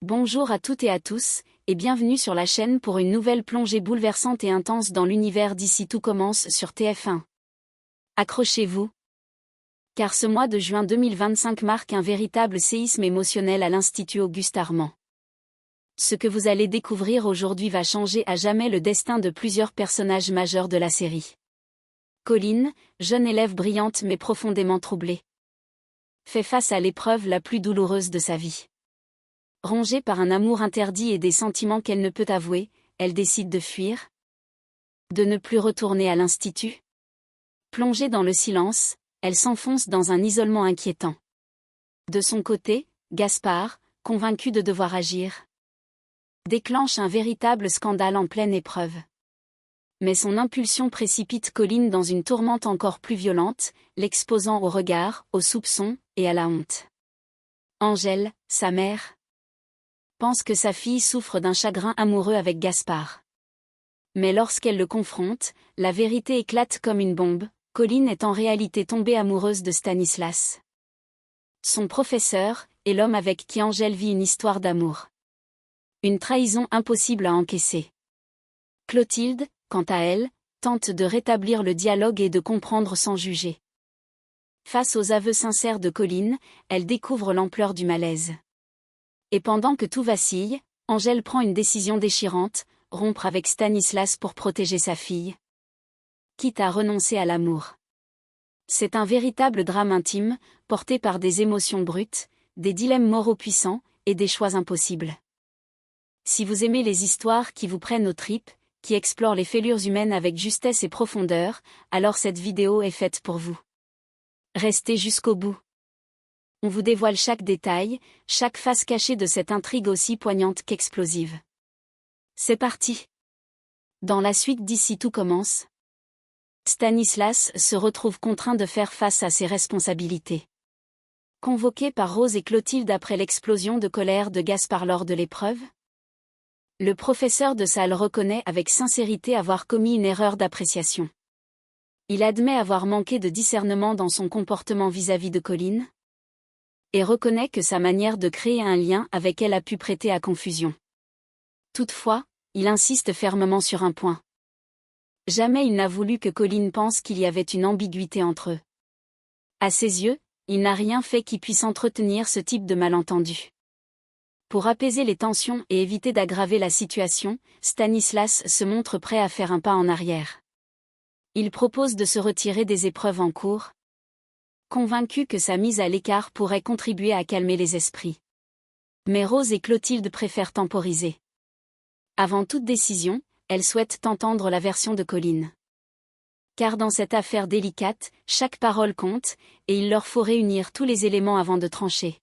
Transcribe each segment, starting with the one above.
Bonjour à toutes et à tous, et bienvenue sur la chaîne pour une nouvelle plongée bouleversante et intense dans l'univers d'ici tout commence sur TF1. Accrochez-vous. Car ce mois de juin 2025 marque un véritable séisme émotionnel à l'Institut Auguste Armand. Ce que vous allez découvrir aujourd'hui va changer à jamais le destin de plusieurs personnages majeurs de la série. Colline, jeune élève brillante mais profondément troublée, fait face à l'épreuve la plus douloureuse de sa vie. Rongée par un amour interdit et des sentiments qu'elle ne peut avouer, elle décide de fuir, de ne plus retourner à l'institut. Plongée dans le silence, elle s'enfonce dans un isolement inquiétant. De son côté, Gaspard, convaincu de devoir agir, déclenche un véritable scandale en pleine épreuve. Mais son impulsion précipite Colline dans une tourmente encore plus violente, l'exposant au regard, aux soupçons et à la honte. Angèle, sa mère, pense que sa fille souffre d'un chagrin amoureux avec Gaspard. Mais lorsqu'elle le confronte, la vérité éclate comme une bombe. Colline est en réalité tombée amoureuse de Stanislas, son professeur, et l'homme avec qui Angèle vit une histoire d'amour. Une trahison impossible à encaisser. Clotilde, quant à elle, tente de rétablir le dialogue et de comprendre sans juger. Face aux aveux sincères de Colline, elle découvre l'ampleur du malaise. Et pendant que tout vacille, Angèle prend une décision déchirante, rompre avec Stanislas pour protéger sa fille, quitte à renoncer à l'amour. C'est un véritable drame intime, porté par des émotions brutes, des dilemmes moraux puissants, et des choix impossibles. Si vous aimez les histoires qui vous prennent aux tripes, qui explorent les fêlures humaines avec justesse et profondeur, alors cette vidéo est faite pour vous. Restez jusqu'au bout. On vous dévoile chaque détail, chaque face cachée de cette intrigue aussi poignante qu'explosive. C'est parti. Dans la suite d'ici tout commence, Stanislas se retrouve contraint de faire face à ses responsabilités. Convoqué par Rose et Clotilde après l'explosion de colère de Gaspard lors de l'épreuve, le professeur de salle reconnaît avec sincérité avoir commis une erreur d'appréciation. Il admet avoir manqué de discernement dans son comportement vis-à-vis de Colline, et reconnaît que sa manière de créer un lien avec elle a pu prêter à confusion. Toutefois, il insiste fermement sur un point. Jamais il n'a voulu que Colline pense qu'il y avait une ambiguïté entre eux. À ses yeux, il n'a rien fait qui puisse entretenir ce type de malentendu. Pour apaiser les tensions et éviter d'aggraver la situation, Stanislas se montre prêt à faire un pas en arrière. Il propose de se retirer des épreuves en cours, convaincu que sa mise à l'écart pourrait contribuer à calmer les esprits. Mais Rose et Clotilde préfèrent temporiser. Avant toute décision, elles souhaitent entendre la version de Colline. Car dans cette affaire délicate, chaque parole compte, et il leur faut réunir tous les éléments avant de trancher.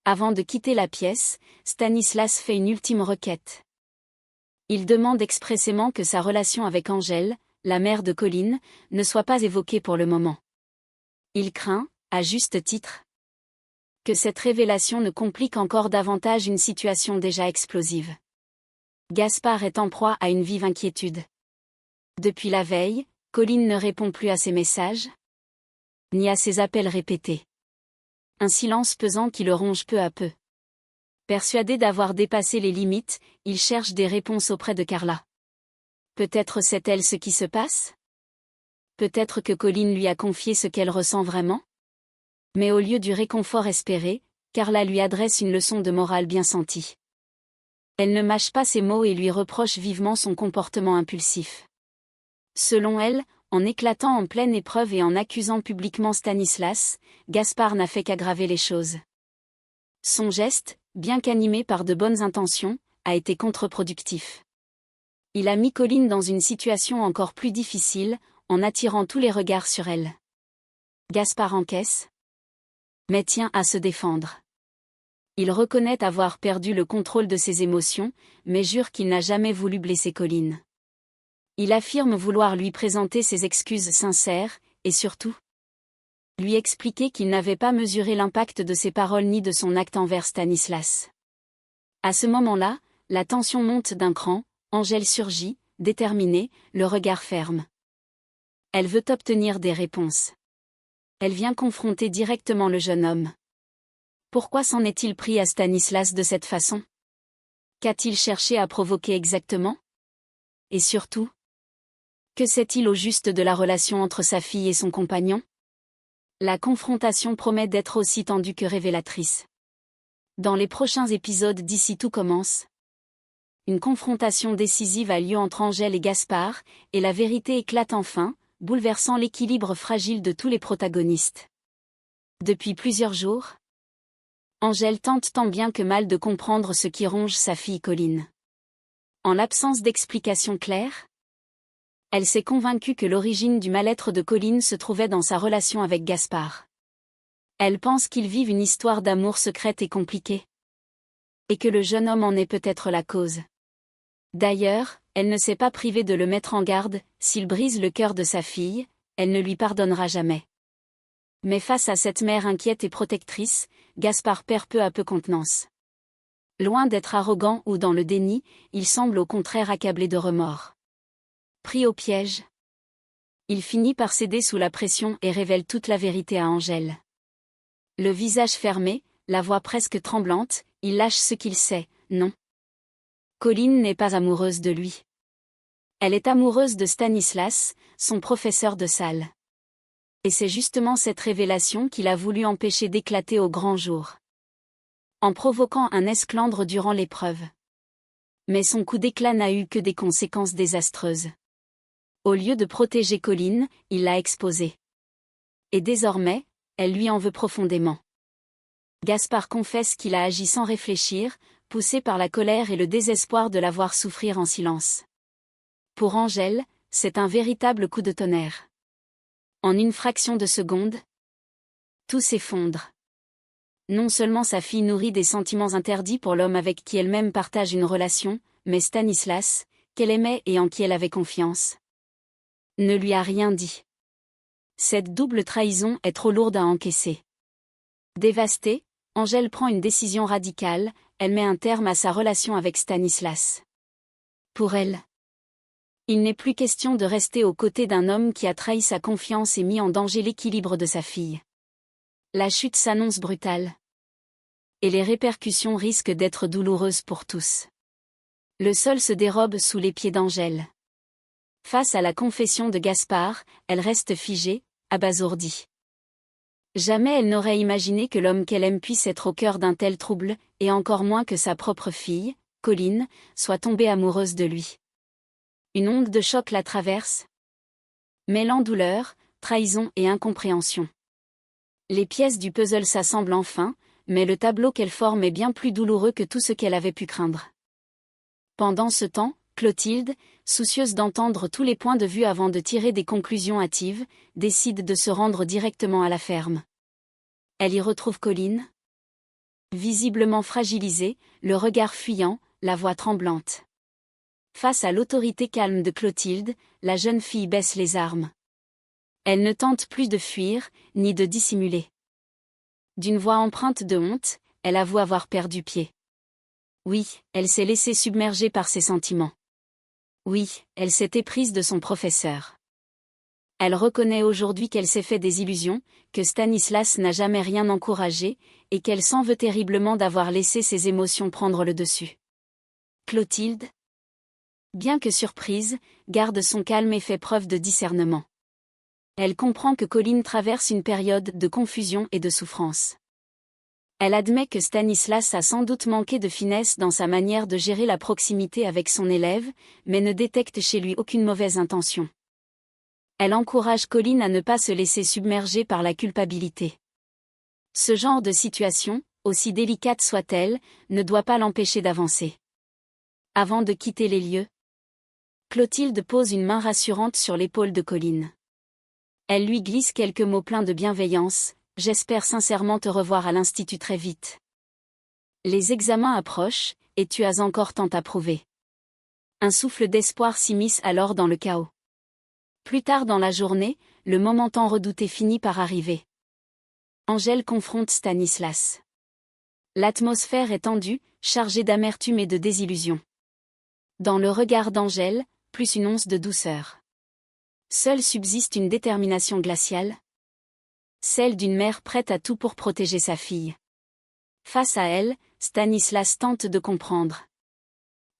Avant de quitter la pièce, Stanislas fait une ultime requête. Il demande expressément que sa relation avec Angèle, la mère de Colline, ne soit pas évoquée pour le moment. Il craint, à juste titre, que cette révélation ne complique encore davantage une situation déjà explosive. Gaspard est en proie à une vive inquiétude. Depuis la veille, Colline ne répond plus à ses messages, ni à ses appels répétés. Un silence pesant qui le ronge peu à peu. Persuadé d'avoir dépassé les limites, il cherche des réponses auprès de Carla. Peut-être sait-elle ce qui se passe ? Peut-être que Colline lui a confié ce qu'elle ressent vraiment ? Mais au lieu du réconfort espéré, Carla lui adresse une leçon de morale bien sentie. Elle ne mâche pas ses mots et lui reproche vivement son comportement impulsif. Selon elle, en éclatant en pleine épreuve et en accusant publiquement Stanislas, Gaspard n'a fait qu'aggraver les choses. Son geste, bien qu'animé par de bonnes intentions, a été contre-productif. Il a mis Colline dans une situation encore plus difficile, en attirant tous les regards sur elle. Gaspard encaisse, mais tient à se défendre. Il reconnaît avoir perdu le contrôle de ses émotions, mais jure qu'il n'a jamais voulu blesser Colline. Il affirme vouloir lui présenter ses excuses sincères, et surtout, lui expliquer qu'il n'avait pas mesuré l'impact de ses paroles ni de son acte envers Stanislas. À ce moment-là, la tension monte d'un cran, Angèle surgit, déterminée, le regard ferme. Elle veut obtenir des réponses. Elle vient confronter directement le jeune homme. Pourquoi s'en est-il pris à Stanislas de cette façon? Qu'a-t-il cherché à provoquer exactement? Et surtout, que sait-il au juste de la relation entre sa fille et son compagnon? La confrontation promet d'être aussi tendue que révélatrice. Dans les prochains épisodes d'Ici tout commence, une confrontation décisive a lieu entre Angèle et Gaspard, et la vérité éclate enfin, bouleversant l'équilibre fragile de tous les protagonistes. Depuis plusieurs jours, Angèle tente tant bien que mal de comprendre ce qui ronge sa fille Colline. En l'absence d'explications claires, elle s'est convaincue que l'origine du mal-être de Colline se trouvait dans sa relation avec Gaspard. Elle pense qu'ils vivent une histoire d'amour secrète et compliquée. Et que le jeune homme en est peut-être la cause. D'ailleurs, elle ne s'est pas privée de le mettre en garde, s'il brise le cœur de sa fille, elle ne lui pardonnera jamais. Mais face à cette mère inquiète et protectrice, Gaspard perd peu à peu contenance. Loin d'être arrogant ou dans le déni, il semble au contraire accablé de remords. Pris au piège, il finit par céder sous la pression et révèle toute la vérité à Angèle. Le visage fermé, la voix presque tremblante, il lâche ce qu'il sait, non. Colline n'est pas amoureuse de lui. Elle est amoureuse de Stanislas, son professeur de salle. Et c'est justement cette révélation qu'il a voulu empêcher d'éclater au grand jour. En provoquant un esclandre durant l'épreuve. Mais son coup d'éclat n'a eu que des conséquences désastreuses. Au lieu de protéger Colline, il l'a exposée. Et désormais, elle lui en veut profondément. Gaspard confesse qu'il a agi sans réfléchir, poussé par la colère et le désespoir de la voir souffrir en silence. Pour Angèle, c'est un véritable coup de tonnerre. En une fraction de seconde, tout s'effondre. Non seulement sa fille nourrit des sentiments interdits pour l'homme avec qui elle-même partage une relation, mais Stanislas, qu'elle aimait et en qui elle avait confiance, ne lui a rien dit. Cette double trahison est trop lourde à encaisser. Dévastée, Angèle prend une décision radicale, elle met un terme à sa relation avec Stanislas. Pour elle, il n'est plus question de rester aux côtés d'un homme qui a trahi sa confiance et mis en danger l'équilibre de sa fille. La chute s'annonce brutale. Et les répercussions risquent d'être douloureuses pour tous. Le sol se dérobe sous les pieds d'Angèle. Face à la confession de Gaspard, elle reste figée, abasourdie. Jamais elle n'aurait imaginé que l'homme qu'elle aime puisse être au cœur d'un tel trouble, et encore moins que sa propre fille, Colline, soit tombée amoureuse de lui. Une onde de choc la traverse, mêlant douleur, trahison et incompréhension. Les pièces du puzzle s'assemblent enfin, mais le tableau qu'elle forme est bien plus douloureux que tout ce qu'elle avait pu craindre. Pendant ce temps, Clotilde, soucieuse d'entendre tous les points de vue avant de tirer des conclusions hâtives, décide de se rendre directement à la ferme. Elle y retrouve Colline, visiblement fragilisée, le regard fuyant, la voix tremblante. Face à l'autorité calme de Clotilde, la jeune fille baisse les armes. Elle ne tente plus de fuir, ni de dissimuler. D'une voix empreinte de honte, elle avoue avoir perdu pied. Oui, elle s'est laissée submerger par ses sentiments. Oui, elle s'est éprise de son professeur. Elle reconnaît aujourd'hui qu'elle s'est fait des illusions, que Stanislas n'a jamais rien encouragé, et qu'elle s'en veut terriblement d'avoir laissé ses émotions prendre le dessus. Clotilde, bien que surprise, garde son calme et fait preuve de discernement. Elle comprend que Colline traverse une période de confusion et de souffrance. Elle admet que Stanislas a sans doute manqué de finesse dans sa manière de gérer la proximité avec son élève, mais ne détecte chez lui aucune mauvaise intention. Elle encourage Colline à ne pas se laisser submerger par la culpabilité. Ce genre de situation, aussi délicate soit-elle, ne doit pas l'empêcher d'avancer. Avant de quitter les lieux, Clotilde pose une main rassurante sur l'épaule de Colline. Elle lui glisse quelques mots pleins de bienveillance. « J'espère sincèrement te revoir à l'Institut très vite. Les examens approchent, et tu as encore tant à prouver. » Un souffle d'espoir s'immisce alors dans le chaos. Plus tard dans la journée, le moment tant redouté finit par arriver. Angèle confronte Stanislas. L'atmosphère est tendue, chargée d'amertume et de désillusion. Dans le regard d'Angèle, plus une once de douceur. Seule subsiste une détermination glaciale. Celle d'une mère prête à tout pour protéger sa fille. Face à elle, Stanislas tente de comprendre.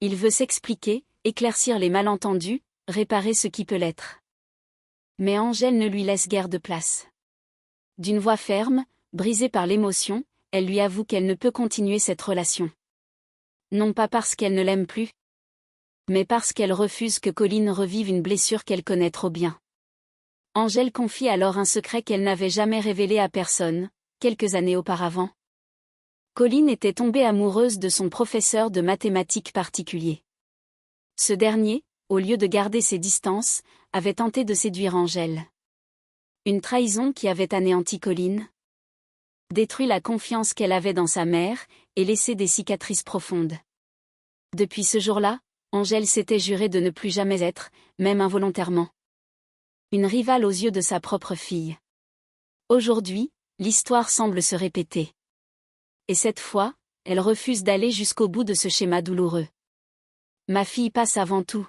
Il veut s'expliquer, éclaircir les malentendus, réparer ce qui peut l'être. Mais Angèle ne lui laisse guère de place. D'une voix ferme, brisée par l'émotion, elle lui avoue qu'elle ne peut continuer cette relation. Non pas parce qu'elle ne l'aime plus, mais parce qu'elle refuse que Colline revive une blessure qu'elle connaît trop bien. Angèle confie alors un secret qu'elle n'avait jamais révélé à personne, quelques années auparavant. Colline était tombée amoureuse de son professeur de mathématiques particulier. Ce dernier, au lieu de garder ses distances, avait tenté de séduire Angèle. Une trahison qui avait anéanti Colline, détruit la confiance qu'elle avait dans sa mère, et laissé des cicatrices profondes. Depuis ce jour-là, Angèle s'était juré de ne plus jamais être, même involontairement, une rivale aux yeux de sa propre fille. Aujourd'hui, l'histoire semble se répéter. Et cette fois, elle refuse d'aller jusqu'au bout de ce schéma douloureux. Ma fille passe avant tout.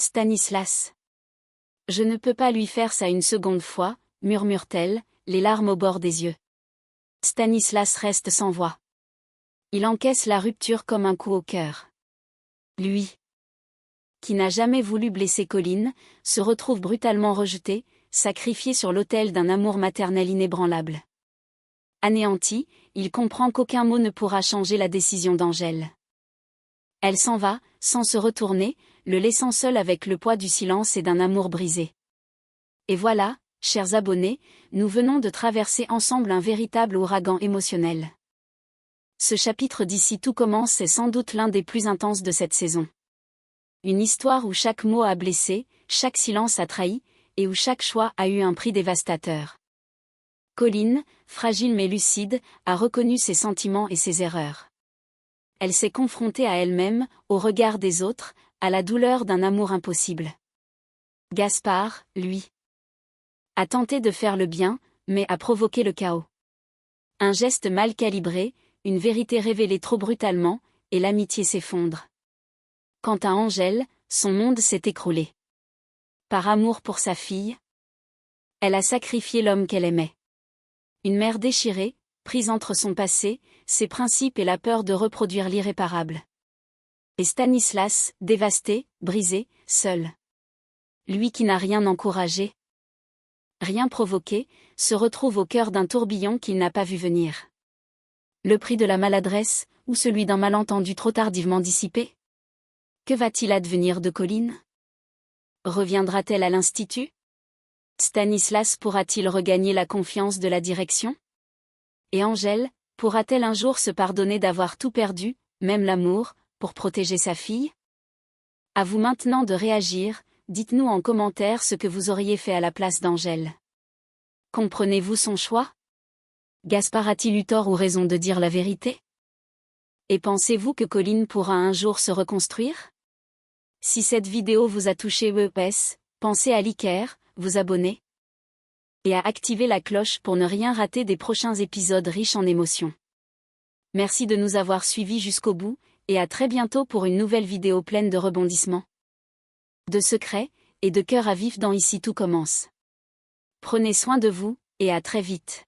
Stanislas. Je ne peux pas lui faire ça une seconde fois, murmure-t-elle, les larmes au bord des yeux. Stanislas reste sans voix. Il encaisse la rupture comme un coup au cœur. Lui, qui n'a jamais voulu blesser Colline, se retrouve brutalement rejeté, sacrifié sur l'autel d'un amour maternel inébranlable. Anéanti, il comprend qu'aucun mot ne pourra changer la décision d'Angèle. Elle s'en va, sans se retourner, le laissant seul avec le poids du silence et d'un amour brisé. Et voilà, chers abonnés, nous venons de traverser ensemble un véritable ouragan émotionnel. Ce chapitre d'Ici tout commence est sans doute l'un des plus intenses de cette saison. Une histoire où chaque mot a blessé, chaque silence a trahi, et où chaque choix a eu un prix dévastateur. Colline, fragile mais lucide, a reconnu ses sentiments et ses erreurs. Elle s'est confrontée à elle-même, au regard des autres, à la douleur d'un amour impossible. Gaspard, lui, a tenté de faire le bien, mais a provoqué le chaos. Un geste mal calibré, une vérité révélée trop brutalement, et l'amitié s'effondre. Quant à Angèle, son monde s'est écroulé. Par amour pour sa fille, elle a sacrifié l'homme qu'elle aimait. Une mère déchirée, prise entre son passé, ses principes et la peur de reproduire l'irréparable. Et Stanislas, dévasté, brisé, seul. Lui qui n'a rien encouragé, rien provoqué, se retrouve au cœur d'un tourbillon qu'il n'a pas vu venir. Le prix de la maladresse, ou celui d'un malentendu trop tardivement dissipé? Que va-t-il advenir de Colline? Reviendra-t-elle à l'Institut? Stanislas pourra-t-il regagner la confiance de la direction? Et Angèle, pourra-t-elle un jour se pardonner d'avoir tout perdu, même l'amour, pour protéger sa fille? À vous maintenant de réagir, dites-nous en commentaire ce que vous auriez fait à la place d'Angèle. Comprenez-vous son choix? Gaspard a-t-il eu tort ou raison de dire la vérité? Et pensez-vous que Colline pourra un jour se reconstruire? Si cette vidéo vous a touché pensez à liker, vous abonner et à activer la cloche pour ne rien rater des prochains épisodes riches en émotions. Merci de nous avoir suivis jusqu'au bout, et à très bientôt pour une nouvelle vidéo pleine de rebondissements, de secrets, et de cœur à vif dans Ici tout commence. Prenez soin de vous, et à très vite.